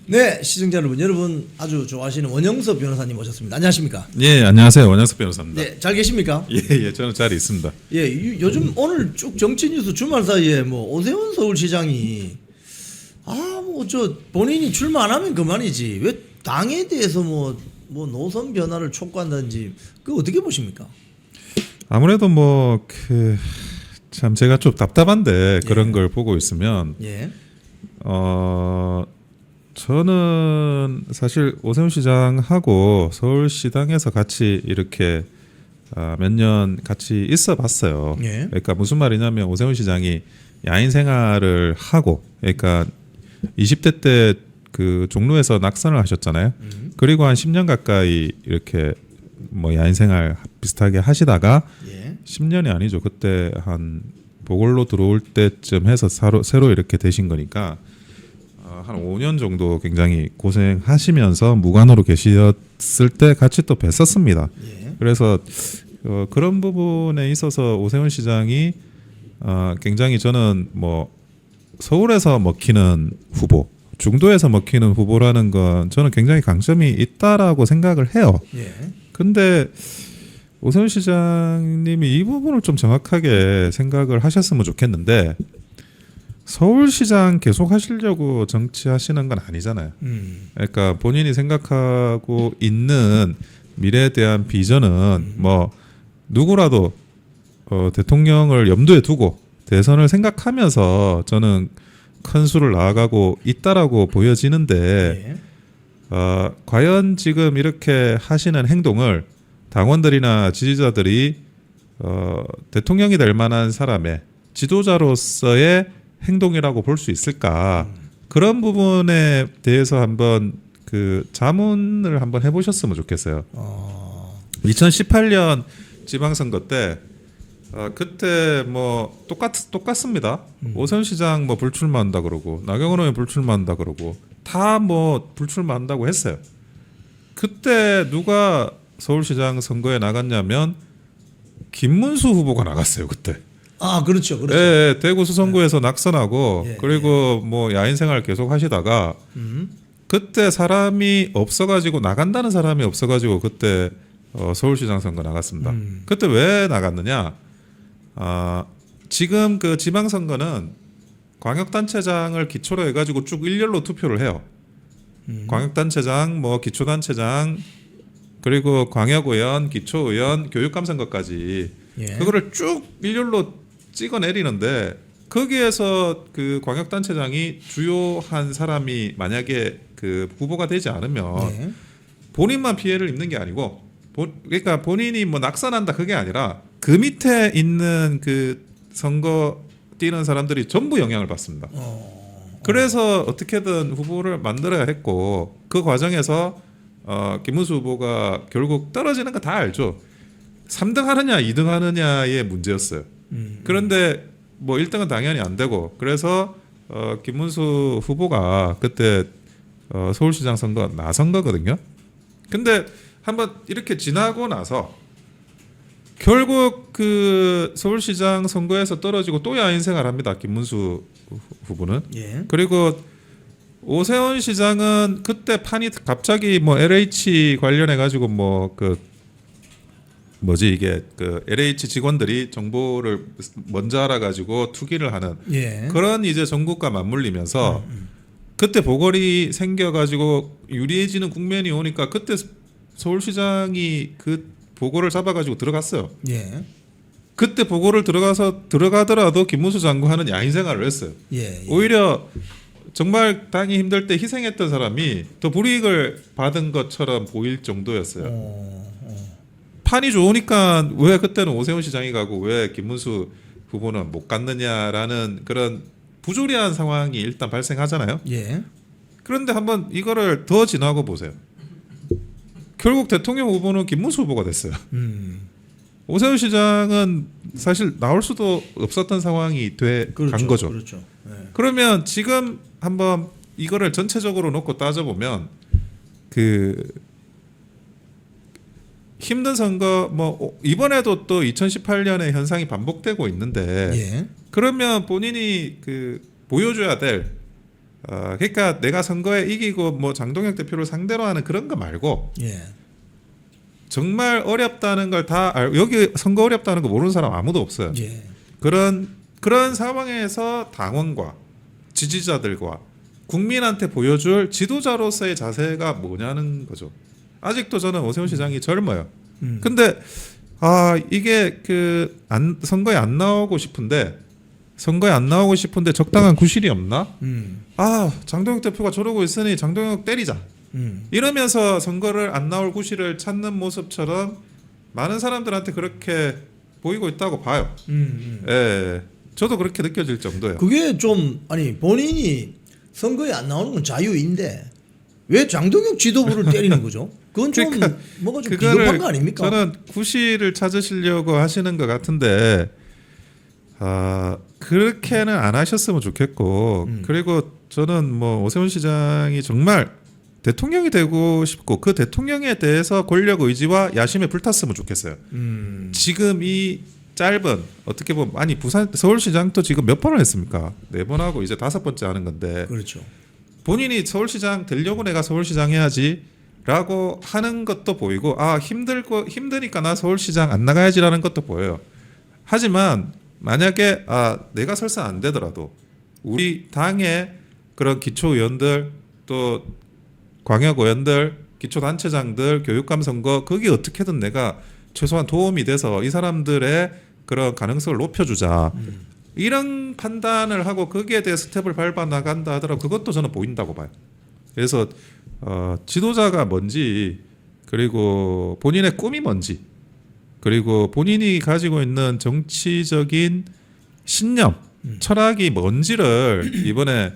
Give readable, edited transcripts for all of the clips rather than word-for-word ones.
네, 시청자 여러분 아주 좋아하시는 원영섭 변호사님 모셨습니다. 안녕하십니까? 예, 안녕하세요. 원영석 변호사입니다. 네, 잘 계십니까? 예, 저는 잘 있습니다. 예, 요즘 오늘 쭉 정치 뉴스 주말 사이에 뭐 오세훈 서울시장이 뭐 저 본인이 출마 안 하면 그만이지 왜 당에 대해서 뭐 노선 변화를 촉구한다든지 그거 어떻게 보십니까? 아무래도 참 제가 좀 답답한데 그런 걸 보고 있으면 예, 저는 사실 오세훈 시장하고 서울시당에서 같이 이렇게 몇 년 같이 있어봤어요. 예. 그러니까 무슨 말이냐면 오세훈 시장이 야인 생활을 하고, 그러니까 20대 때 그 종로에서 낙선을 하셨잖아요. 그리고 한 10년 가까이 이렇게 뭐 야인 생활 비슷하게 하시다가 예, 10년이 아니죠. 그때 한 보궐로 들어올 때쯤 해서 새로 이렇게 되신 거니까 한 5년 정도 굉장히 고생하시면서 무관으로 계셨을 때 같이 또 뵀었습니다. 예, 그래서 그런 부분에 있어서 오세훈 시장이 굉장히 저는 뭐 서울에서 먹히는 후보, 중도에서 먹히는 후보라는 건 저는 굉장히 강점이 있다라고 생각을 해요. 예, 근데 오세훈 시장님이 이 부분을 좀 정확하게 생각을 하셨으면 좋겠는데 서울시장 계속 하시려고 정치하시는 건 아니잖아요. 그러니까 본인이 생각하고 있는 미래에 대한 비전은 뭐 누구라도 대통령을 염두에 두고 대선을 생각하면서 저는 큰 수를 나아가고 있다라고 보여지는데 예, 과연 지금 이렇게 하시는 행동을 당원들이나 지지자들이 대통령이 될 만한 사람의 지도자로서의 행동이라고 볼 수 있을까? 그런 부분에 대해서 한번 그 자문을 한번 해보셨으면 좋겠어요. 2018년 지방선거 때 그때 뭐 똑같습니다. 오세훈 시장 뭐 불출마한다 그러고 나경원 의원 불출마한다 그러고 다 뭐 불출마한다고 했어요. 그때 누가 서울시장 선거에 나갔냐면 김문수 후보가 나갔어요. 그때. 그렇죠, 그렇죠. 예, 대구 수성구에서 낙선하고 예, 그리고 뭐 야인 생활 계속 하시다가 그때 사람이 없어가지고 나간다는 사람이 없어가지고 그때 서울시장 선거 나갔습니다. 그때 왜 나갔느냐? 지금 그 지방선거는 광역단체장을 기초로 해가지고 쭉 일렬로 투표를 해요. 광역단체장, 뭐 기초단체장, 그리고 광역의원, 기초의원, 교육감선거까지 예, 그거를 쭉 일렬로 찍어내리는데 거기에서 그 광역단체장이 주요한 사람이 만약에 그 후보가 되지 않으면 예, 본인만 피해를 입는 게 아니고 그러니까 본인이 뭐 낙선한다 그게 아니라 그 밑에 있는 그 선거 뛰는 사람들이 전부 영향을 받습니다. 그래서 어떻게든 후보를 만들어야 했고 그 과정에서 김문수 후보가 결국 떨어지는 거 다 알죠. 3등 하느냐 2등 하느냐의 문제였어요. 그런데 뭐 1등은 당연히 안 되고 그래서 김문수 후보가 그때 서울시장 선거 나선 거거든요. 근데 한번 이렇게 지나고 나서 결국 그 서울시장 선거에서 떨어지고 또 야인 생활합니다. 김문수 후보는. 예, 그리고 오세훈 시장은 그때 판이 갑자기 뭐 LH 관련해 가지고 뭐 그 뭐지 이게 그 LH 직원들이 정보를 먼저 알아가지고 투기를 하는 예, 그런 이제 정국과 맞물리면서 그때 보궐이 생겨가지고 유리해지는 국면이 오니까 그때 서울시장이 그 보궐을 잡아가지고 들어갔어요. 예, 그때 보궐을 들어가더라도 김문수 장관은 야인 생활을 했어요. 예, 오히려 정말 당이 힘들 때 희생했던 사람이 더 불이익을 받은 것처럼 보일 정도였어요. 판이 좋으니까 왜 그때는 오세훈 시장이 가고 왜 김문수 후보는 못 갔느냐라는 그런 부조리한 상황이 일단 발생하잖아요. 예, 그런데 한번 이거를 더 지나고 보세요. 결국 대통령 후보는 김문수 후보가 됐어요. 오세훈 시장은 사실 나올 수도 없었던 상황이 그렇죠, 간 거죠. 그렇죠. 예. 그러면 지금 한번 이거를 전체적으로 놓고 따져보면 그 힘든 선거 뭐 이번에도 또 2018년의 현상이 반복되고 있는데 예, 그러면 본인이 그 보여줘야 될 그러니까 내가 선거에 이기고 뭐 장동혁 대표를 상대로 하는 그런 거 말고 예. 정말 어렵다는 걸 다 여기 선거 어렵다는 거 모르는 사람 아무도 없어요. 예. 그런 상황에서 당원과 지지자들과 국민한테 보여줄 지도자로서의 자세가 뭐냐는 거죠. 아직도 저는 오세훈 시장이 젊어요. 근데 이게 선거에 안 나오고 싶은데 적당한 구실이 없나? 장동혁 대표가 저러고 있으니 장동혁 때리자. 이러면서 선거를 안 나올 구실을 찾는 모습처럼 많은 사람들한테 그렇게 보이고 있다고 봐요. 예, 저도 그렇게 느껴질 정도예요. 그게 좀 아니 본인이 선거에 안 나오는 건 자유인데 왜 장동혁 지도부를 때리는 거죠? 그건 좀 그러니까 뭐가 좀 비겁한 거 아닙니까? 저는 구실을 찾으시려고 하시는 것 같은데 그렇게는 안 하셨으면 좋겠고 그리고 저는 뭐 오세훈 시장이 정말 대통령이 되고 싶고 그 대통령에 대해서 권력 의지와 야심에 불탔으면 좋겠어요. 지금 이 짧은 어떻게 보면 아니 서울시장도 지금 몇 번을 했습니까? 4번 하고 이제 5번째 하는 건데 그렇죠. 본인이 서울시장 되려고 내가 서울시장 해야지라고 하는 것도 보이고 힘드니까 나 서울시장 안 나가야지라는 것도 보여요. 하지만 만약에 내가 설사 안 되더라도 우리 당의 그런 기초의원들 또 광역의원들 기초단체장들 교육감 선거 거기 어떻게든 내가 최소한 도움이 돼서 이 사람들의 그런 가능성을 높여주자 이런 판단을 하고 거기에 대해 스텝을 밟아 나간다 하더라도 그것도 저는 보인다고 봐요. 그래서 지도자가 뭔지 그리고 본인의 꿈이 뭔지 그리고 본인이 가지고 있는 정치적인 신념 철학이 뭔지를 이번에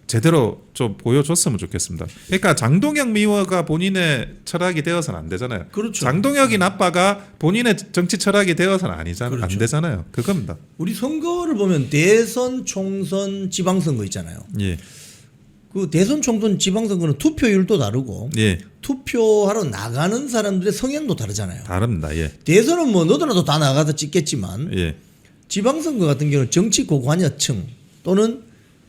제대로 좀 보여줬으면 좋겠습니다. 그러니까 장동혁 미워가 본인의 철학이 되어서는 안 되잖아요. 그렇죠. 장동혁이 나빠가 본인의 정치 철학이 되어서는 그렇죠. 안 되잖아요. 그겁니다. 우리 선거를 보면 대선, 총선, 지방선거 있잖아요. 예. 그 대선, 총선, 지방선거는 투표율도 다르고 예. 투표하러 나가는 사람들의 성향도 다르잖아요. 다릅니다. 예. 대선은 뭐 너도나도 다 나가서 찍겠지만 예. 지방선거 같은 경우는 정치 고관여층 또는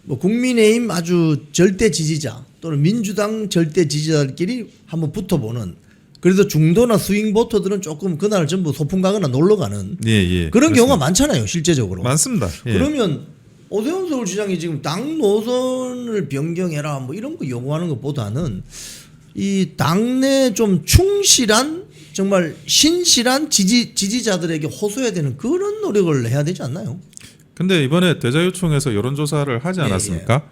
뭐 국민의힘 아주 절대 지지자 또는 민주당 절대 지지자들끼리 한번 붙어보는 그래서 중도나 스윙 보터들은 조금 그날 전부 소풍 가거나 놀러 가는 예. 그런 그렇습니다. 경우가 많잖아요 실제적으로. 많습니다. 예. 그러면 오세훈 서울시장이 지금 당 노선을 변경해라 뭐 이런 거 요구하는 것보다는 이 당내 좀 충실한 정말 신실한 지지자들에게 호소해야 되는 그런 노력을 해야 되지 않나요? 근데 이번에 대자유총에서 여론조사를 하지 않았습니까?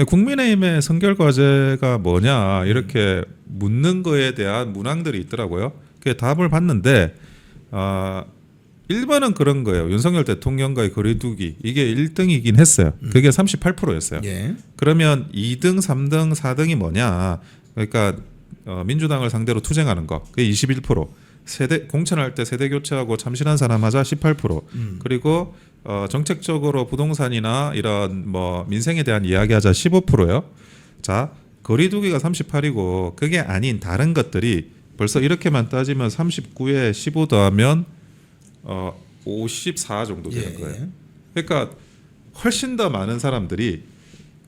국민의힘의 선결 과제가 뭐냐 이렇게 묻는 거에 대한 문항들이 있더라고요. 그 답을 봤는데 1번은 그런 거예요. 윤석열 대통령과의 거리두기 이게 1등이긴 했어요. 그게 38%였어요. 예. 그러면 2등, 3등, 4등이 뭐냐? 그러니까 민주당을 상대로 투쟁하는 거 그게 21%. 공천할 때 세대 교체하고 참신한 사람 하자 18%. 그리고 정책적으로 부동산이나 이런 뭐 민생에 대한 이야기하자 15%요. 자, 거리두기가 38이고 그게 아닌 다른 것들이 벌써 이렇게만 따지면 39에 15 더하면 54 정도 되는 거예요. 그러니까 훨씬 더 많은 사람들이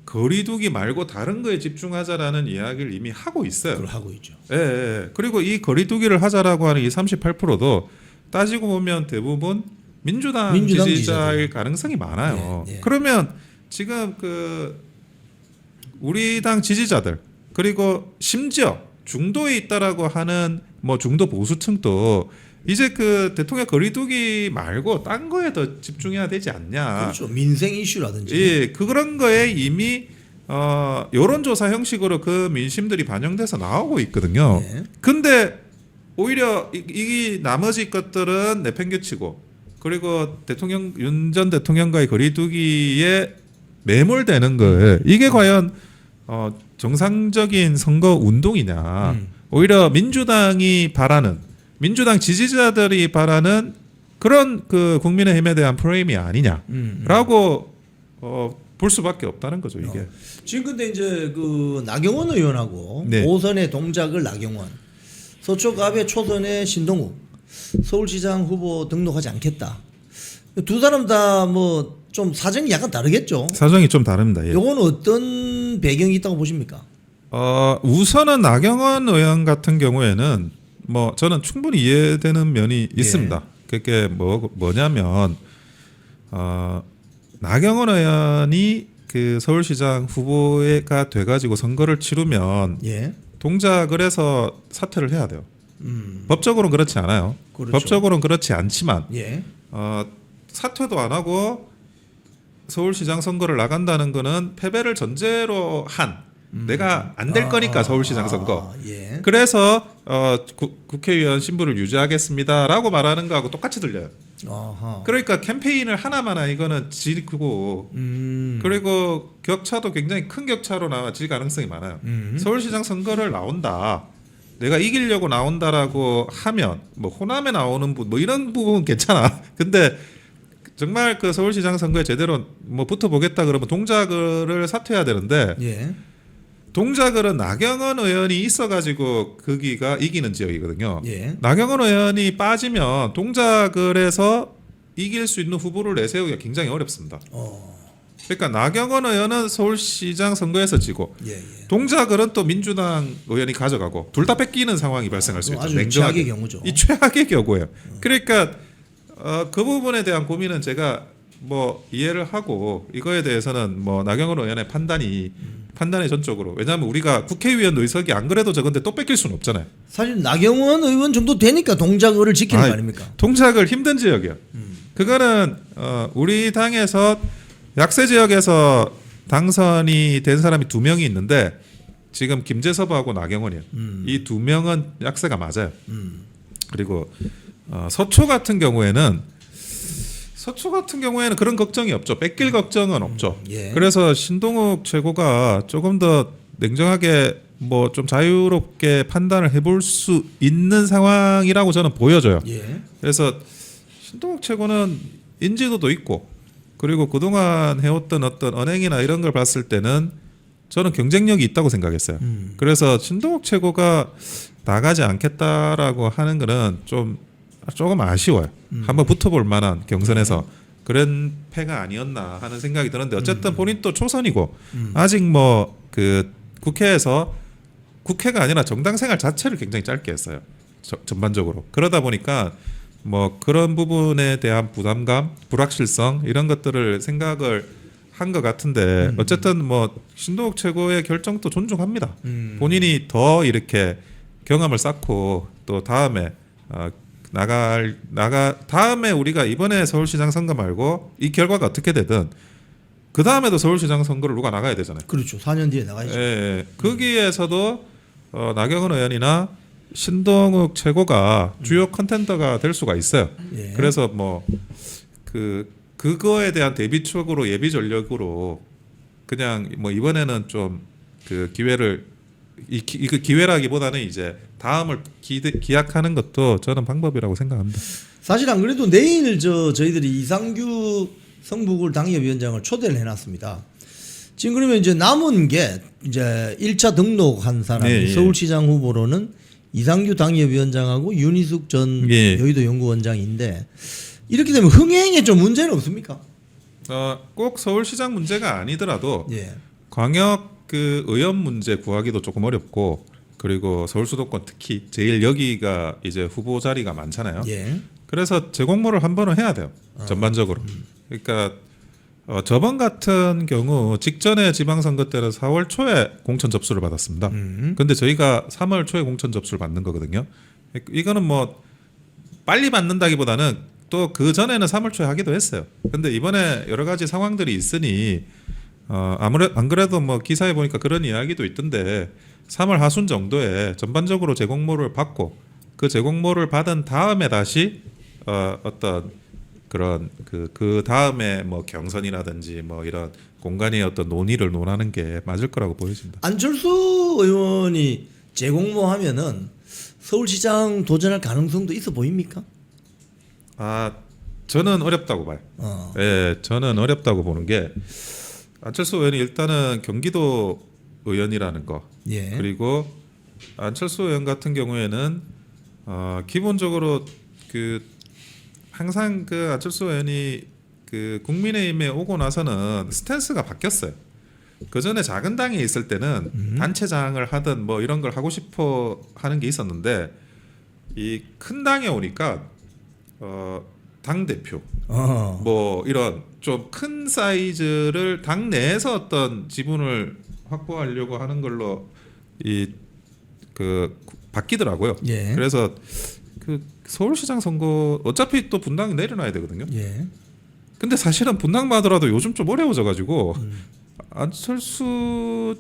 거리두기 말고 다른 거에 집중하자라는 이야기를 이미 하고 있어요. 그걸 하고 있죠. 예. 그리고 이 거리두기를 하자라고 하는 이 38%도 따지고 보면 대부분 민주당 지지자일 지지자들. 가능성이 많아요. 네. 그러면 지금 우리 당 지지자들 그리고 심지어 중도에 있다라고 하는 뭐 중도 보수층도 이제 대통령 거리두기 말고 딴 거에 더 집중해야 되지 않냐. 그렇죠. 민생 이슈라든지. 예, 그런 거에 이미 여론조사 형식으로 그 민심들이 반영돼서 나오고 있거든요. 네. 근데 오히려 이 나머지 것들은 내팽개치고 그리고 윤 전 대통령과의 거리두기에 매몰되는 거예요. 이게 과연 정상적인 선거 운동이냐. 오히려 민주당이 바라는 민주당 지지자들이 바라는 그런 국민의힘에 대한 프레임이 아니냐라고 볼 수밖에 없다는 거죠 이게. 지금 근데 이제 나경원 의원하고 네. 5선의 동작을 나경원, 서초 갑의 초선의 신동욱, 서울시장 후보 등록하지 않겠다. 두 사람 다 뭐 좀 사정이 약간 다르겠죠. 사정이 좀 다릅니다. 예. 요건 어떤 그런 배경이 있다고 보십니까? 우선은 나경원 의원 같은 경우에는 뭐 저는 충분히 이해되는 면이 있습니다. 그게 뭐냐면 나경원 의원이 그 서울시장 후보가 돼가지고 선거를 치르면 예. 동작을 해서 사퇴를 해야 돼요. 법적으로는 그렇지 않아요. 그렇죠. 법적으로는 그렇지 않지만 예. 사퇴도 안 하고 서울시장 선거를 나간다는 거는 패배를 전제로 한 내가 안 될 거니까 서울시장 선거. 예. 그래서 국회의원 신분을 유지하겠습니다라고 말하는 거하고 똑같이 들려요. 아하. 그러니까 캠페인을 하나마나 이거는 지르고 그리고 격차도 굉장히 큰 격차로 나질 가능성이 많아요. 서울시장 선거를 나온다. 내가 이기려고 나온다라고 하면 뭐 호남에 나오는 뭐 이런 부분은 괜찮아. 근데 정말 그 서울시장 선거에 제대로 뭐 붙어보겠다 그러면 동작을 사퇴해야 되는데 예. 동작을은 나경원 의원이 있어가지고 거기가 이기는 지역이거든요. 예. 나경원 의원이 빠지면 동작을 해서 이길 수 있는 후보를 내세우기가 굉장히 어렵습니다. 그러니까 나경원 의원은 서울시장 선거에서 지고 예. 동작을은 또 민주당 의원이 가져가고 둘 다 뺏기는 상황이 발생할 수 있죠. 아주 냉정하게. 최악의 경우죠. 이 최악의 경우예요. 그러니까 그 부분에 대한 고민은 제가 뭐 이해를 하고 이거에 대해서는 뭐 나경원 의원의 판단이 전적으로 왜냐하면 우리가 국회의원 의석이 안 그래도 적은데 또 뺏길 수는 없잖아요. 사실 나경원 의원 정도 되니까 동작을 지키는 거 아닙니까? 동작을 힘든 지역이요. 그거는 우리 당에서 약세 지역에서 당선이 된 사람이 2명이 있는데 지금 김재섭하고 나경원이에요. 이 2명은 약세가 맞아요. 그리고 서초 같은 경우에는 그런 걱정이 없죠. 뺏길 걱정은 없죠. 예. 그래서 신동욱 최고가 조금 더 냉정하게 뭐 좀 자유롭게 판단을 해볼 수 있는 상황이라고 저는 보여져요. 예. 그래서 신동욱 최고는 인지도도 있고 그리고 그동안 해왔던 어떤 언행이나 이런 걸 봤을 때는 저는 경쟁력이 있다고 생각했어요. 그래서 신동욱 최고가 나가지 않겠다라고 하는 거는 조금 아쉬워요. 한번 붙어볼 만한 경선에서 그런 패가 아니었나 하는 생각이 드는데 어쨌든 본인도 초선이고 아직 뭐 그 국회가 아니라 정당 생활 자체를 굉장히 짧게 했어요. 전반적으로. 그러다 보니까 뭐 그런 부분에 대한 부담감, 불확실성 이런 것들을 생각을 한 것 같은데 어쨌든 뭐 신동욱 최고의 결정도 존중합니다. 본인이 더 이렇게 경험을 쌓고 또 다음에 다음에 우리가 이번에 서울시장 선거 말고 이 결과가 어떻게 되든 그 다음에도 서울시장 선거를 누가 나가야 되잖아요. 그렇죠. 4년 뒤에 나가야죠. 예, 거기에서도 나경원 의원이나 신동욱 최고가 주요 컨텐더가 될 수가 있어요. 예. 그래서 뭐 그거에 대한 대비책으로 예비 전력으로 그냥 뭐 이번에는 좀 그 기회를 그 기회라기보다는 이제 다음을 기약하는 것도 저는 방법이라고 생각합니다. 사실 안 그래도 내일 저희들이 이상규 성북을 당협위원장을 초대를 해놨습니다. 지금 그러면 이제 남은 게 이제 1차 등록한 사람이 예. 서울시장 후보로는 이상규 당협위원장하고 윤희숙 전 예. 여의도 연구원장인데 이렇게 되면 흥행에 좀 문제는 없습니까? 꼭 서울시장 문제가 아니더라도 예. 광역 그 의원 문제 구하기도 조금 어렵고 그리고 서울 수도권 특히 제일 여기가 이제 후보 자리가 많잖아요. 예. 그래서 재공모를 한 번은 해야 돼요. 전반적으로. 그러니까 저번 같은 경우 직전에 지방선거 때는 4월 초에 공천 접수를 받았습니다. 근데 저희가 3월 초에 공천 접수를 받는 거거든요. 이거는 뭐 빨리 받는다기보다는 또 그 전에는 3월 초에 하기도 했어요. 근데 이번에 여러 가지 상황들이 있으니 안 그래도 뭐 기사에 보니까 그런 이야기도 있던데 3월 하순 정도에 전반적으로 재공모를 받고 그 재공모를 받은 다음에 다시 어떤 그런 그 다음에 뭐 경선이라든지 뭐 이런 공간의 어떤 논의를 논하는 게 맞을 거라고 보여집니다. 안철수 의원이 재공모하면은 서울시장 도전할 가능성도 있어 보입니까? 저는 어렵다고 봐요. 예, 저는 어렵다고 보는 게 안철수 의원이 일단은 경기도 의원이라는 거. 예. 그리고 안철수 의원 같은 경우에는 기본적으로 항상 안철수 의원이 국민의힘에 오고 나서는 스탠스가 바뀌었어요. 그 전에 작은 당에 있을 때는 단체장을 하든 뭐 이런 걸 하고 싶어 하는 게 있었는데 이 큰 당에 오니까 당 대표 뭐 이런 좀 큰 사이즈를 당 내에서 어떤 지분을 확보하려고 하는 걸로 그 바뀌더라고요. 예. 그래서 그 서울시장 선거 어차피 또 분당이 내려놔야 되거든요. 예. 근데 사실은 분당만 하더라도 요즘 좀 어려워져가지고 안철수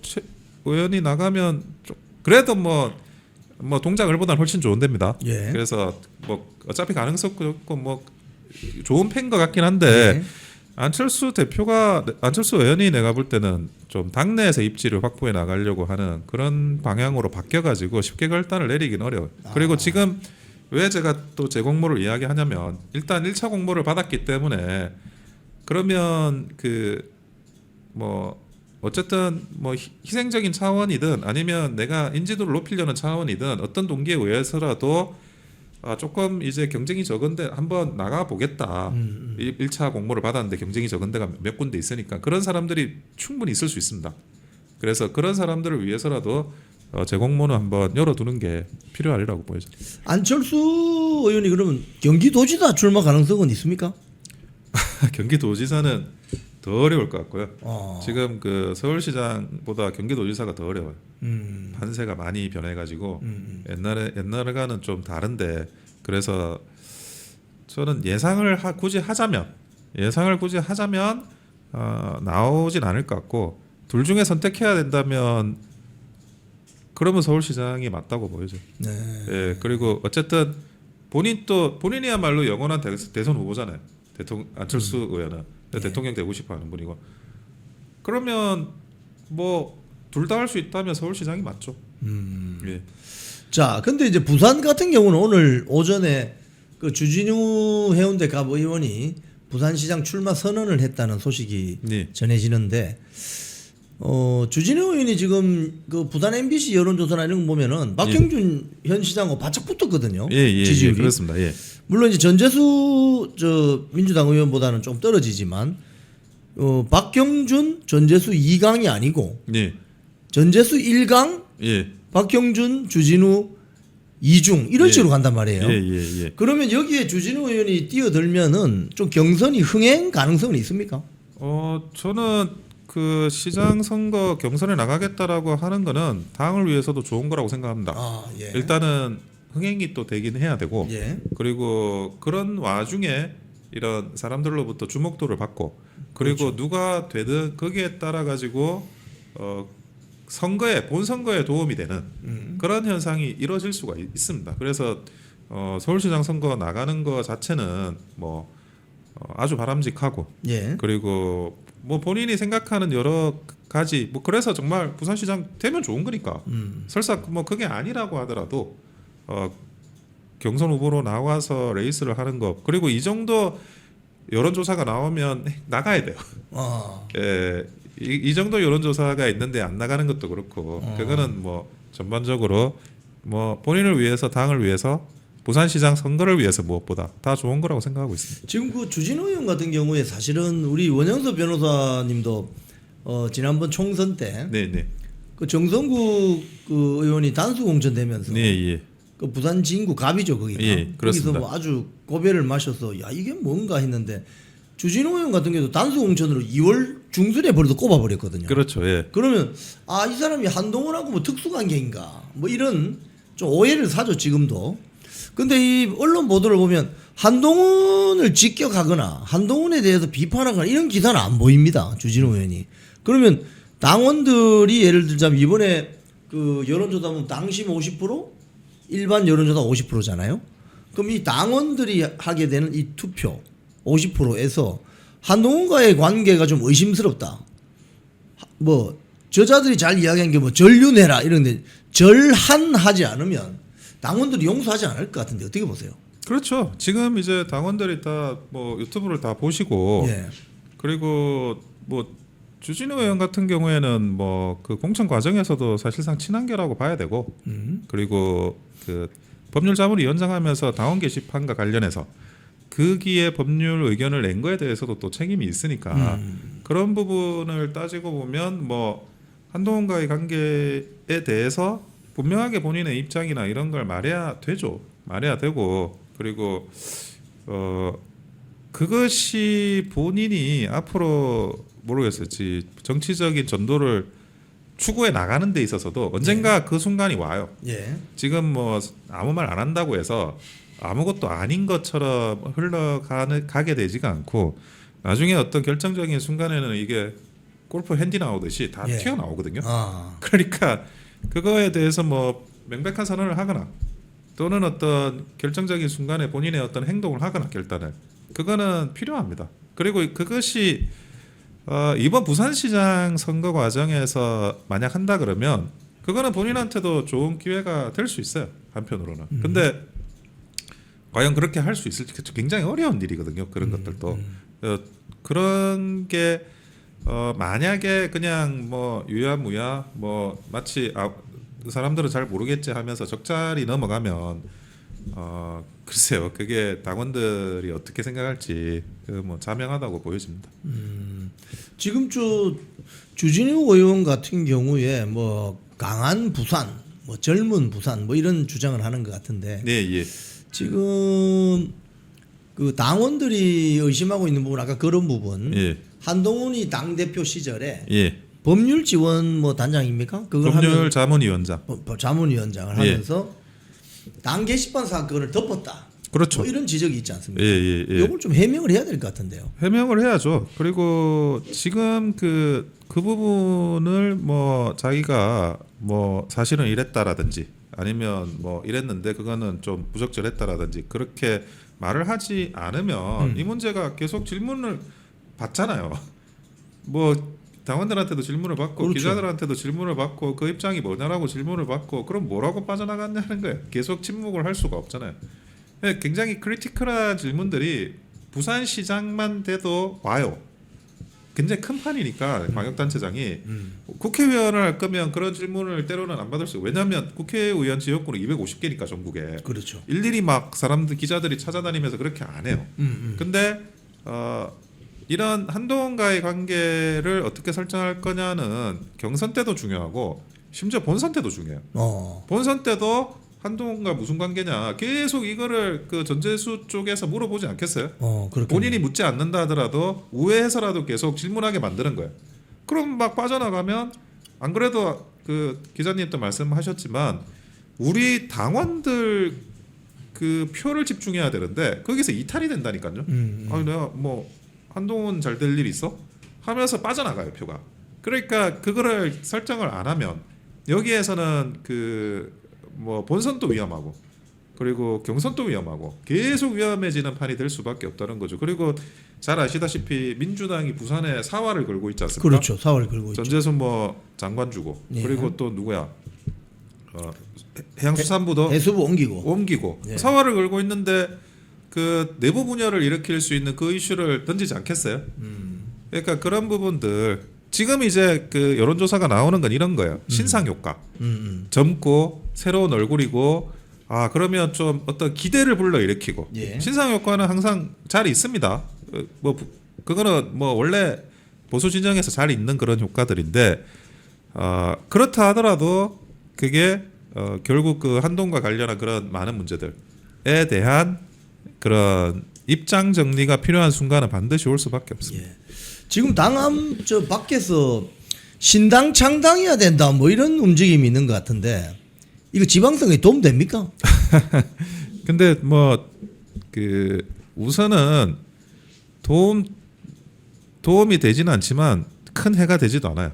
의원이 나가면 좀 그래도 뭐 동작을보다는 훨씬 좋은 데입니다. 예. 그래서 뭐 어차피 가능성도 없고 뭐 좋은 팬 것 같긴 한데 예. 안철수 의원이 내가 볼 때는 좀 당내에서 입지를 확보해 나가려고 하는 그런 방향으로 바뀌어가지고 쉽게 결단을 내리긴 어려워요. 그리고 지금 왜 제가 또 재공모를 이야기하냐면 일단 1차 공모를 받았기 때문에 그러면 그 뭐 어쨌든 뭐 희생적인 차원이든 아니면 내가 인지도를 높이려는 차원이든 어떤 동기에 의해서라도 조금 이제 경쟁이 적은데 한번 나가 보겠다. 1차 공모를 받았는데 경쟁이 적은 데가 몇 군데 있으니까 그런 사람들이 충분히 있을 수 있습니다. 그래서 그런 사람들을 위해서라도 재공모는 한번 열어두는 게 필요하리라고 보여요. 안철수 의원이 그러면 경기도지사 출마 가능성은 있습니까? 경기도지사는 더 어려울 것 같고요. 어. 지금 그 서울시장보다 경기도지사가 더 어려워요. 음. 판세가 많이 변해가지고 옛날과는 좀 다른데 그래서 저는 예상을 굳이 하자면 나오진 않을 것 같고 둘 중에 선택해야 된다면 그러면 서울시장이 맞다고 보여져요. 네. 예, 그리고 어쨌든 본인이야말로 영원한 대선 후보잖아요. 안철수 의원은 예. 대통령 되고 싶어하는 분이고 그러면 뭐 둘 다 할 수 있다면 서울시장이 맞죠. 예. 자, 근데 이제 부산 같은 경우는 오늘 오전에 그 주진우 해운대 갑 의원이 부산시장 출마 선언을 했다는 소식이 네. 전해지는데 주진우 의원이 지금 그 부산 MBC 여론조사나 이런 거 보면은 박형준 현 시장하고 바짝 붙었거든요. 예, 지지율이. 그렇습니다. 예. 물론 이제 전재수 민주당 의원보다는 좀 떨어지지만 박형준, 전재수 2강이 아니고 예. 전재수 1강, 예. 박형준, 주진우 2중 이런 식으로 간단 말이에요. 예. 그러면 여기에 주진우 의원이 뛰어들면은 좀 경선이 흥행 가능성은 있습니까? 저는 그 시장 선거 경선에 나가겠다라고 하는 거는 당을 위해서도 좋은 거라고 생각합니다. 예. 일단은 흥행이 또 되긴 해야 되고 예. 그리고 그런 와중에 이런 사람들로부터 주목도를 받고 그리고 그렇죠. 누가 되든 거기에 따라 가지고 본 선거에 도움이 되는 그런 현상이 이루어질 수가 있습니다. 그래서 서울시장 선거 나가는 거 자체는 뭐 아주 바람직하고 예. 그리고 뭐 본인이 생각하는 여러 가지 뭐 그래서 정말 부산시장 되면 좋은 거니까 설사 뭐 그게 아니라고 하더라도 경선 후보로 나와서 레이스를 하는 것 그리고 이 정도 여론조사가 나오면 나가야 돼요. 예, 이 정도 여론조사가 있는데 안 나가는 것도 그렇고 그거는 뭐 전반적으로 뭐 본인을 위해서 당을 위해서 부산시장 선거를 위해서 무엇보다 다 좋은 거라고 생각하고 있습니다. 지금 그 주진우 의원 같은 경우에 사실은 우리 원영서 변호사님도 지난번 총선 때 그 정성국 그 의원이 단수 공천되면서 그 부산 진구 갑이죠 거기가. 거기서 그렇습니다. 뭐 아주 고배를 마셔서 야 이게 뭔가 했는데 주진우 의원 같은 경우도 단수 공천으로 2월 중순에 벌써 꼽아버렸거든요. 그렇죠. 예. 그러면 이 사람이 한동훈하고 뭐 특수관계인가 뭐 이런 좀 오해를 사죠 지금도. 근데 이 언론 보도를 보면 한동훈을 직격하거나 한동훈에 대해서 비판하거나 이런 기사는 안 보입니다. 주진우 의원이. 그러면 당원들이 예를 들자면 이번에 그 여론조사 보면 당심 50% 일반 여론조사 50%잖아요. 그럼 이 당원들이 하게 되는 이 투표 50%에서 한동훈과의 관계가 좀 의심스럽다. 뭐 저자들이 잘 이야기한 게 뭐 전륜해라 이런데 절한하지 않으면 당원들이 용서하지 않을 것 같은데 어떻게 보세요? 그렇죠. 지금 이제 당원들이 다 뭐 유튜브를 다 보시고 그리고 뭐 주진우 의원 같은 경우에는 뭐 그 공천 과정에서도 사실상 친한계라고 봐야 되고 그리고 그 법률자문위원장하면서 당원 게시판과 관련해서 거기에 법률 의견을 낸 거에 대해서도 또 책임이 있으니까 그런 부분을 따지고 보면 뭐 한동훈과의 관계에 대해서 분명하게 본인의 입장이나 이런 걸 말해야 되죠. 말해야 되고 그리고 그것이 본인이 앞으로 모르겠어요. 정치적인 전도를 추구해 나가는 데 있어서도 언젠가 그 순간이 와요. 예. 지금 뭐 아무 말 안 한다고 해서 아무것도 아닌 것처럼 흘러가게 되지가 않고 나중에 어떤 결정적인 순간에는 이게 골프 핸디 나오듯이 다 예. 튀어나오거든요. 아. 그러니까 그거에 대해서 뭐 명백한 선언을 하거나 또는 어떤 결정적인 순간에 본인의 어떤 행동을 하거나 결단을 그거는 필요합니다. 그리고 그것이 이번 부산시장 선거 과정에서 만약 한다 그러면 그거는 본인한테도 좋은 기회가 될 수 있어요. 한편으로는. 근데 과연 그렇게 할 수 있을지 굉장히 어려운 일이거든요. 그런 것들도 그런 게 만약에 그냥 뭐 유야무야 뭐 마치 사람들은 잘 모르겠지 하면서 적절히 넘어가면 글쎄요. 그게 당원들이 어떻게 생각할지 뭐 자명하다고 보여집니다. 지금 주진우 의원 같은 경우에 뭐 강한 부산, 뭐 젊은 부산 뭐 이런 주장을 하는 것 같은데 네, 예. 지금 그 당원들이 의심하고 있는 부분 아까 그런 부분 예. 한동훈이 당 대표 시절에 예. 법률 지원 뭐 단장입니까? 그걸 법률 자문위원장. 자문위원장을 예. 하면서 당 게시판 사건을 덮었다. 그렇죠. 뭐 이런 지적이 있지 않습니까? 예. 이걸 좀 해명을 해야 될 것 같은데요. 해명을 해야죠. 그리고 지금 그 부분을 뭐 자기가 뭐 사실은 이랬다라든지 아니면 뭐 이랬는데 그거는 좀 부적절했다라든지 그렇게 말을 하지 않으면 이 문제가 계속 질문을 받잖아요. 뭐 당원들한테도 질문을 받고 그렇죠. 기자들한테도 질문을 받고 그 입장이 뭐냐라고 질문을 받고 그럼 뭐라고 빠져나갔냐는 거예요. 계속 침묵을 할 수가 없잖아요. 굉장히 크리티컬한 질문들이 부산시장만 돼도 와요. 굉장히 큰 판이니까 광역단체장이 국회의원을 할 거면 그런 질문을 때로는 안 받을 수 있어요. 왜냐하면 국회의원 지역구는 250개니까 전국에 그렇죠. 일일이 막 사람들 기자들이 찾아다니면서 그렇게 안 해요. 근데 이런 한동훈과의 관계를 어떻게 설정할 거냐는 경선 때도 중요하고 심지어 본선 때도 중요해요. 본선 때도 한동훈과 무슨 관계냐 계속 이거를 그 전재수 쪽에서 물어보지 않겠어요? 본인이 묻지 않는다 하더라도 우회해서라도 계속 질문하게 만드는 거예요. 그럼 막 빠져나가면 안 그래도 그 기자님도 말씀하셨지만 우리 당원들 그 표를 집중해야 되는데 거기서 이탈이 된다니까요. 아니 내가 뭐 한동훈 잘 될 일 있어? 하면서 빠져나가요 표가. 그러니까 그거를 설정을 안 하면 여기에서는 그 뭐 본선도 위험하고 그리고 경선도 위험하고 계속 위험해지는 판이 될 수밖에 없다는 거죠. 그리고 잘 아시다시피 민주당이 부산에 사활을 걸고 있지 않습니까? 그렇죠. 사활을 걸고 있죠. 전재순 뭐 장관 주고 예. 그리고 또 누구야? 해양수산부도 해수부 옮기고 예. 사활을 걸고 있는데 그 내부 분열을 일으킬 수 있는 그 이슈를 던지지 않겠어요? 그러니까 그런 부분들 지금 이제 그 여론조사가 나오는 건 이런 거예요. 신상 효과. 젊고 새로운 얼굴이고 그러면 좀 어떤 기대를 불러일으키고 예. 신상 효과는 항상 잘 있습니다. 뭐 그거는 뭐 원래 보수 진영에서 잘 있는 그런 효과들인데 그렇다 하더라도 그게 결국 그 한동훈과 관련한 그런 많은 문제들에 대한 그런 입장 정리가 필요한 순간은 반드시 올 수밖에 없습니다. 예. 지금 저 밖에서 신당 창당해야 된다 뭐 이런 움직임이 있는 것 같은데 이거 지방선거에 도움 됩니까? 근데 뭐 그 우선은 도움이 되지는 않지만 큰 해가 되지도 않아요.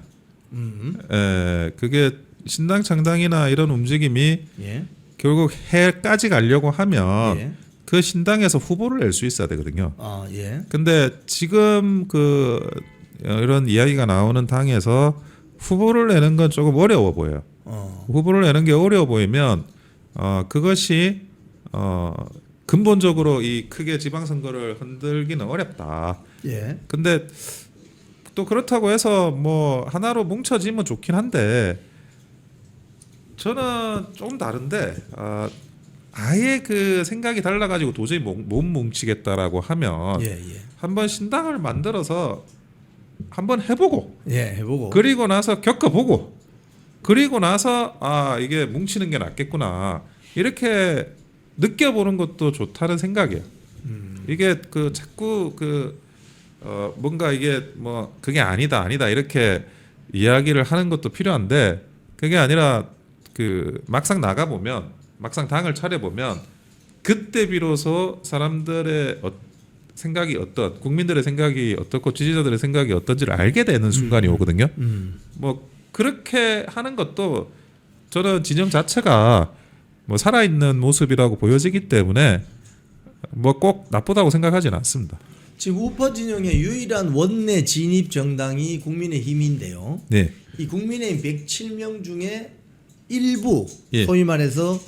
그게 신당 창당이나 이런 움직임이 예. 결국 해까지 가려고 하면 예. 그 신당에서 후보를 낼 수 있어야 되거든요. 예. 근데 지금 그 이런 이야기가 나오는 당에서 후보를 내는 건 조금 어려워 보여요. 후보를 내는 게 어려워 보이면 그것이 근본적으로 이 크게 지방선거를 흔들기는 어렵다. 예. 근데 또 그렇다고 해서 뭐 하나로 뭉쳐지면 좋긴 한데 저는 조금 다른데 아예 그 생각이 달라가지고 도저히 못 뭉치겠다라고 하면 예. 한번 신당을 만들어서 한번 해보고 예, 해보고. 그리고 나서 겪어보고 그리고 나서 이게 뭉치는 게 낫겠구나 이렇게 느껴보는 것도 좋다는 생각이에요. 이게 그 자꾸 뭔가 이게 뭐 그게 아니다 이렇게 이야기를 하는 것도 필요한데 그게 아니라 그 막상 나가 보면 막상 당을 차려 보면 그때 비로소 사람들의 생각이 어떤 국민들의 생각이 어떻고 지지자들의 생각이 어떤지를 알게 되는 순간이 오거든요. 뭐 그렇게 하는 것도 저는 진영 자체가 뭐 살아있는 모습이라고 보여지기 때문에 뭐 꼭 나쁘다고 생각하지는 않습니다. 지금 우파 진영의 유일한 원내 진입 정당이 국민의힘인데요. 네. 이 국민의힘 107명 중에 일부 예. 소위 말해서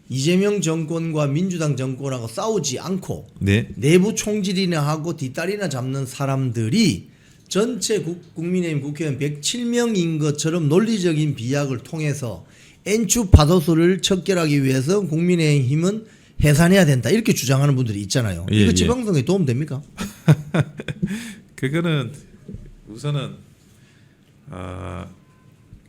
이재명 정권과 민주당 정권하고 싸우지 않고 네. 내부 총질이나 하고 뒷다리나 잡는 사람들이 전체 국민의힘 국회의원 107명인 것처럼 논리적인 비약을 통해서 엔추 파도수를 척결하기 위해서 국민의힘은 해산해야 된다 이렇게 주장하는 분들이 있잖아요. 예, 이거 예. 지방선거에 도움 됩니까? 그거는 우선은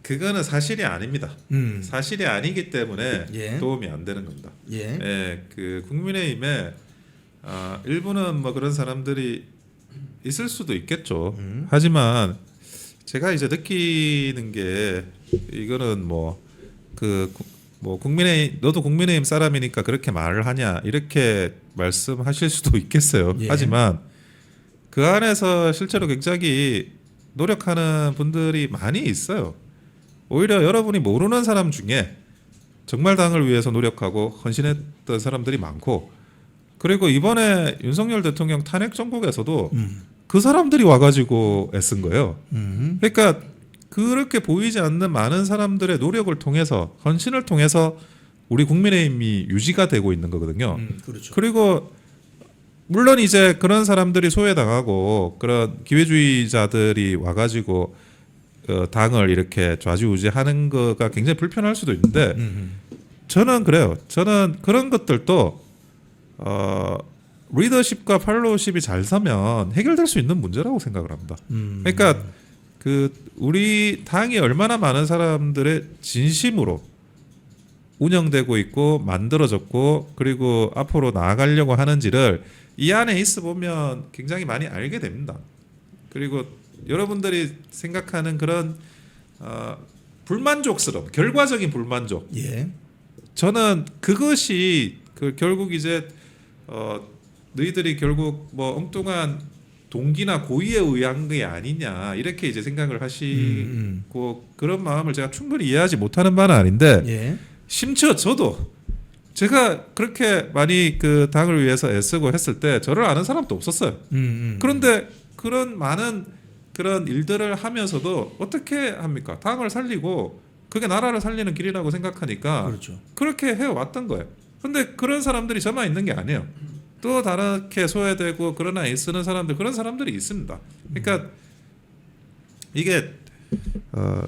그거는 사실이 아닙니다. 사실이 아니기 때문에 예. 도움이 안 되는 겁니다. 예. 예, 그 국민의힘에 일부는 뭐 그런 사람들이 있을 수도 있겠죠. 하지만 제가 이제 느끼는 게 이거는 뭐 국민의힘 너도 국민의힘 사람이니까 그렇게 말을 하냐 이렇게 말씀하실 수도 있겠어요. 예. 하지만 그 안에서 실제로 굉장히 노력하는 분들이 많이 있어요. 오히려 여러분이 모르는 사람 중에 정말 당을 위해서 노력하고 헌신했던 사람들이 많고 그리고 이번에 윤석열 대통령 탄핵 정국에서도 그 사람들이 와가지고 애쓴 거예요. 그러니까 그렇게 보이지 않는 많은 사람들의 노력을 통해서 헌신을 통해서 우리 국민의힘이 유지가 되고 있는 거거든요. 그렇죠. 그리고 물론 이제 그런 사람들이 소외당하고 그런 기회주의자들이 와가지고 당을 이렇게 좌지우지하는 거가 굉장히 불편할 수도 있는데 저는 그래요. 저는 그런 것들도 리더십과 팔로우십이 잘 서면 해결될 수 있는 문제라고 생각을 합니다. 그러니까 그 우리 당이 얼마나 많은 사람들의 진심으로 운영되고 있고 만들어졌고 그리고 앞으로 나아가려고 하는지를 이 안에 있어 보면 굉장히 많이 알게 됩니다. 그리고 여러분들이 생각하는 그런 불만족스러움, 결과적인 불만족. 예. 저는 그것이 결국 이제 너희들이 결국 뭐 엉뚱한 동기나 고의에 의한 게 아니냐 이렇게 이제 생각을 하시고 그런 마음을 제가 충분히 이해하지 못하는 바는 아닌데 예. 심지어 저도 제가 그렇게 많이 그 당을 위해서 애쓰고 했을 때 저를 아는 사람도 없었어요. 그런데 그런 많은 그런 일들을 하면서도 어떻게 합니까? 당을 살리고 그게 나라를 살리는 길이라고 생각하니까 그렇죠. 그렇게 해왔던 거예요. 근데 그런 사람들이 저만 있는 게 아니에요. 또 다르게 소외되고 그러나 애쓰는 사람들 그런 사람들이 있습니다. 그러니까 이게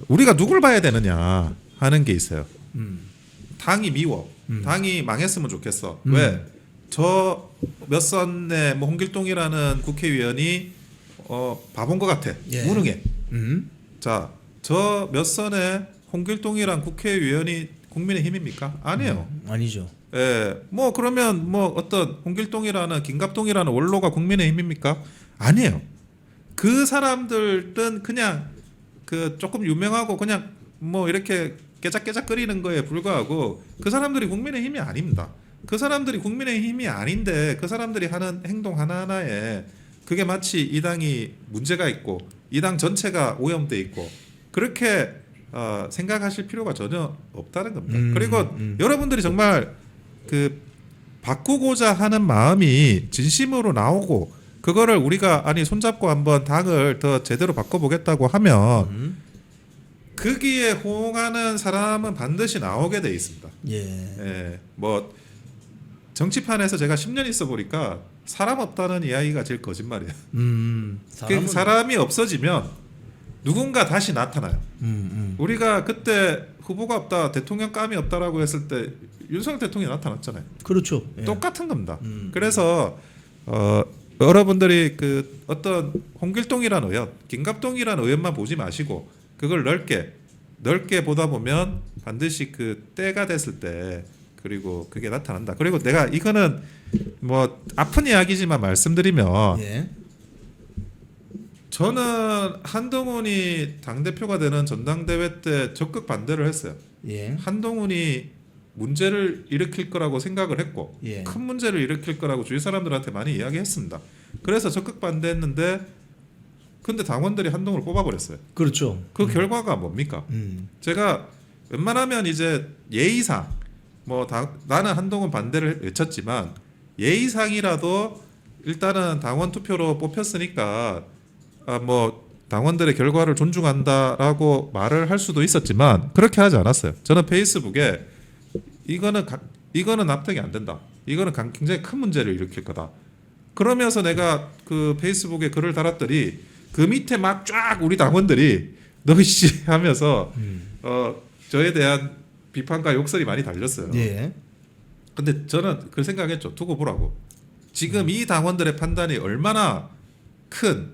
우리가 누굴 봐야 되느냐 하는 게 있어요. 당이 미워. 당이 망했으면 좋겠어. 왜? 저 몇 선의 뭐 홍길동이라는 국회의원이 바본 것 같아. 예. 무능해. 자, 저 몇 선의 홍길동이란 국회의원이 국민의힘입니까? 아니에요. 아니죠. 예, 뭐 그러면 뭐 어떤 홍길동이라는 김갑동이라는 원로가 국민의힘입니까? 아니에요. 그 사람들은 그냥 그 조금 유명하고 그냥 뭐 이렇게 깨작깨작거리는 거에 불과하고 그 사람들이 국민의힘이 아닙니다. 그 사람들이 국민의힘이 아닌데 그 사람들이 하는 행동 하나하나에 그게 마치 이 당이 문제가 있고 이 당 전체가 오염돼 있고 그렇게 생각하실 필요가 전혀 없다는 겁니다. 그리고 여러분들이 정말 그 바꾸고자 하는 마음이 진심으로 나오고 그거를 우리가 손잡고 한번 당을 더 제대로 바꿔보겠다고 하면 거기에 호응하는 사람은 반드시 나오게 돼 있습니다. 예. 뭐 정치판에서 제가 10년 있어 보니까 사람 없다는 이야기가 제일 거짓말이에요. 그 사람이 없어지면 누군가 다시 나타나요. 우리가 그때 후보가 없다, 대통령감이 없다라고 했을 때 윤석열 대통령이 나타났잖아요. 그렇죠. 예. 똑같은 겁니다. 그래서 여러분들이 그 어떤 홍길동이라는 의원, 김갑동이라는 의원만 보지 마시고 그걸 넓게 보다 보면 반드시 그 때가 됐을 때 그리고 그게 나타난다. 그리고 내가 이거는 뭐 아픈 이야기지만 말씀드리면 예. 저는 한동훈이 당대표가 되는 전당대회 때 적극 반대를 했어요. 예. 한동훈이 문제를 일으킬 거라고 생각을 했고 예. 큰 문제를 일으킬 거라고 주위 사람들한테 많이 이야기했습니다. 그래서 적극 반대했는데 근데 당원들이 한동훈을 뽑아버렸어요. 그렇죠. 그 결과가 뭡니까? 제가 웬만하면 이제 예의상 뭐 나는 한동훈 반대를 외쳤지만 예의상이라도 일단은 당원 투표로 뽑혔으니까 뭐 당원들의 결과를 존중한다라고 말을 할 수도 있었지만 그렇게 하지 않았어요. 저는 페이스북에 이거는 납득이 안 된다. 이거는 굉장히 큰 문제를 일으킬 거다. 그러면서 내가 그 페이스북에 글을 달았더니 그 밑에 막 쫙 우리 당원들이 너씨 하면서 저에 대한 비판과 욕설이 많이 달렸어요. 예. 근데 저는 그 생각했죠. 두고 보라고. 지금 이 당원들의 판단이 얼마나 큰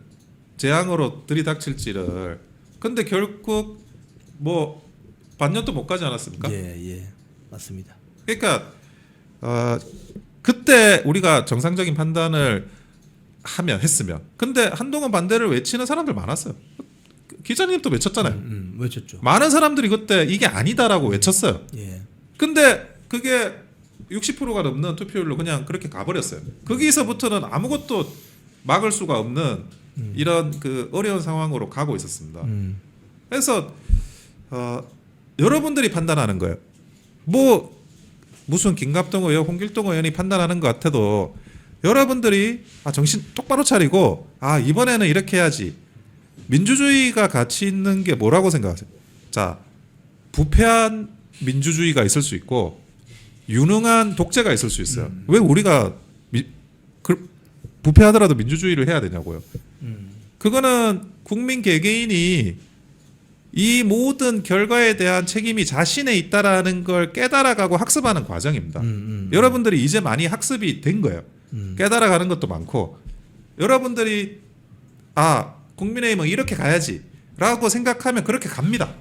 재앙으로 들이닥칠지를. 근데 결국 뭐 반년도 못 가지 않았습니까? 예. 맞습니다. 그러니까 그때 우리가 정상적인 판단을 했으면. 근데 한동훈 반대를 외치는 사람들 많았어요. 기자님도 외쳤잖아요. 외쳤죠. 많은 사람들이 그때 이게 아니다라고 외쳤어요. 예. 근데 그게 60%가 넘는 투표율로 그냥 그렇게 가버렸어요. 거기서부터는 아무것도 막을 수가 없는 이런 그 어려운 상황으로 가고 있었습니다. 그래서 여러분들이 판단하는 거예요. 뭐 무슨 김갑동 의원, 홍길동 의원이 판단하는 것 같아도 여러분들이 정신 똑바로 차리고 이번에는 이렇게 해야지. 민주주의가 가치 있는 게 뭐라고 생각하세요? 자, 부패한 민주주의가 있을 수 있고 유능한 독재가 있을 수 있어요. 왜 우리가 부패하더라도 민주주의를 해야 되냐고요. 그거는 국민 개개인이 이 모든 결과에 대한 책임이 자신에 있다라는 걸 깨달아가고 학습하는 과정입니다. 여러분들이 이제 많이 학습이 된 거예요. 깨달아가는 것도 많고 여러분들이 국민의힘은 이렇게 가야지라고 생각하면 그렇게 갑니다.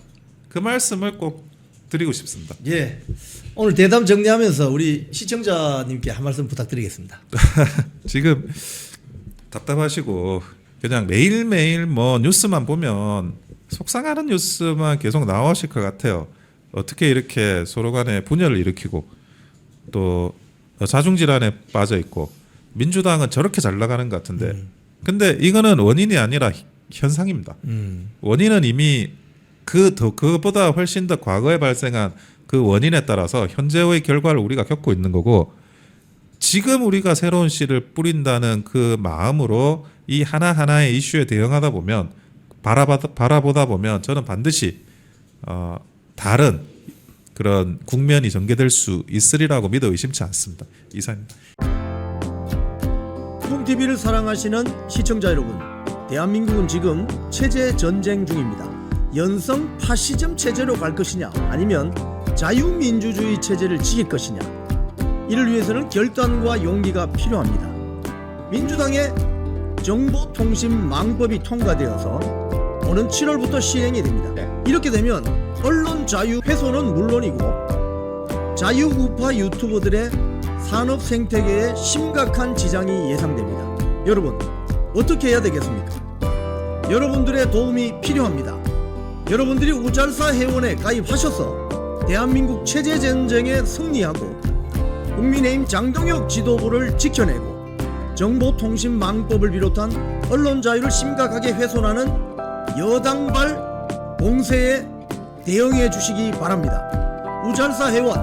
그 말씀을 꼭 드리고 싶습니다. 예. 오늘 대담 정리하면서 우리 시청자님께 한 말씀 부탁드리겠습니다. 지금 답답하시고 그냥 매일매일 뭐 뉴스만 보면 속상하는 뉴스만 계속 나오실 것 같아요. 어떻게 이렇게 서로 간에 분열을 일으키고 또 자중질환에 빠져 있고 민주당은 저렇게 잘 나가는 것 같은데 근데 이거는 원인이 아니라 현상입니다. 원인은 이미 그보다 훨씬 더 과거에 발생한 그 원인에 따라서 현재의 결과를 우리가 겪고 있는 거고 지금 우리가 새로운 씨를 뿌린다는 그 마음으로 이 하나하나의 이슈에 대응하다 보면 바라보다 보면 저는 반드시 다른 그런 국면이 전개될 수 있으리라고 믿어 의심치 않습니다. 이상입니다. 콩TV를 사랑하시는 시청자 여러분, 대한민국은 지금 체제 전쟁 중입니다. 연성 파시즘 체제로 갈 것이냐 아니면 자유민주주의 체제를 지킬 것이냐, 이를 위해서는 결단과 용기가 필요합니다. 민주당의 정보통신망법이 통과되어서 오는 7월부터 시행이 됩니다. 이렇게 되면 언론 자유 훼손은 물론이고 자유우파 유튜버들의 산업 생태계에 심각한 지장이 예상됩니다. 여러분, 어떻게 해야 되겠습니까? 여러분들의 도움이 필요합니다. 여러분들이 우잘사 회원에 가입하셔서 대한민국 체제 전쟁에 승리하고 국민의힘 장동혁 지도부를 지켜내고 정보통신망법을 비롯한 언론 자유를 심각하게 훼손하는 여당발 공세에 대응해 주시기 바랍니다. 우잘사 회원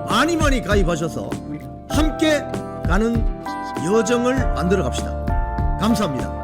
많이 가입하셔서 함께 가는 여정을 만들어 갑시다. 감사합니다.